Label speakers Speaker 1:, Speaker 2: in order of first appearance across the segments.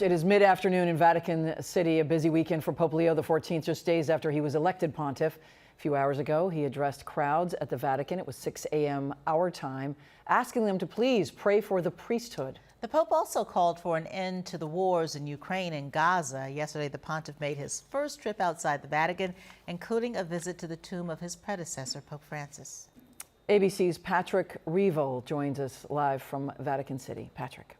Speaker 1: It is mid-afternoon in Vatican City, a busy weekend for Pope Leo XIV, just days after he was elected pontiff. A few hours ago, he addressed crowds at the Vatican. It was 6 a.m. our time, asking them to please pray for the priesthood.
Speaker 2: The Pope also called for an end to the wars in Ukraine and Gaza. Yesterday, the pontiff made his first trip outside the Vatican, including a visit to the tomb of his predecessor, Pope Francis.
Speaker 1: ABC's Patrick Revo joins us live from Vatican City. Patrick.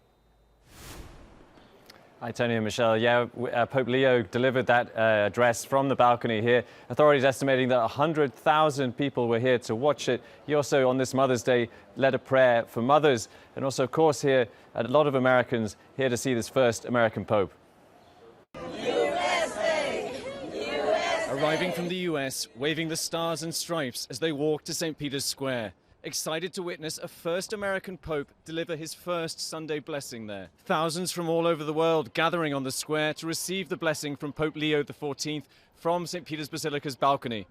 Speaker 3: Hi, Tony and Michelle. Yeah, Pope Leo delivered that address from the balcony here. Authorities estimating that 100,000 people were here to watch it. He also, on this Mother's Day, led a prayer for mothers. And also, of course, here, a lot of Americans here to see this first American Pope.
Speaker 4: USA! USA! Arriving from the US, waving the stars and stripes as they walk to St. Peter's Square. Excited to witness a first American Pope deliver his first Sunday blessing there. Thousands from all over the world gathering on the square to receive the blessing from Pope Leo XIV from St. Peter's Basilica's balcony.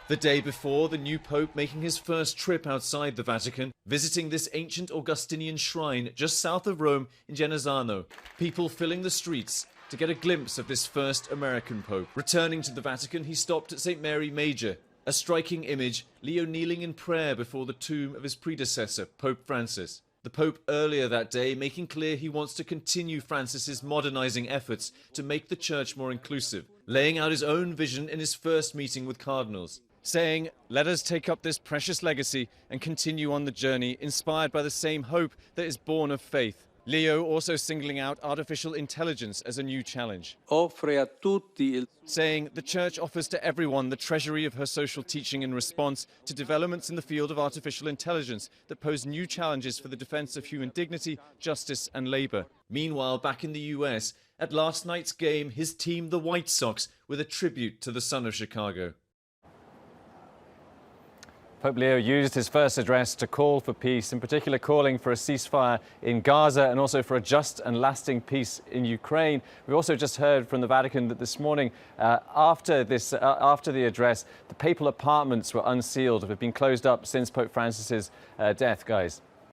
Speaker 4: The day before, the new Pope making his first trip outside the Vatican, visiting this ancient Augustinian shrine just south of Rome in Genazzano. People filling the streets to get a glimpse of this first American Pope. Returning to the Vatican, he stopped at St. Mary Major. A striking image, Leo kneeling in prayer before the tomb of his predecessor, Pope Francis. The Pope earlier that day making clear he wants to continue Francis's modernizing efforts to make the church more inclusive, laying out his own vision in his first meeting with cardinals, saying, "Let us take up this precious legacy and continue on the journey inspired by the same hope that is born of faith." Leo also singling out artificial intelligence as a new challenge, saying the Church offers to everyone the treasury of her social teaching in response to developments in the field of artificial intelligence that pose new challenges for the defense of human dignity, justice and labor. Meanwhile, back in the US, at last night's game, his team, the White Sox, with a tribute to the son of Chicago.
Speaker 3: Pope Leo used his first address to call for peace, in particular calling for a ceasefire in Gaza and also for a just and lasting peace in Ukraine. We also just heard from the Vatican that this morning, after the address, the papal apartments were unsealed, have been closed up since Pope Francis's death, guys.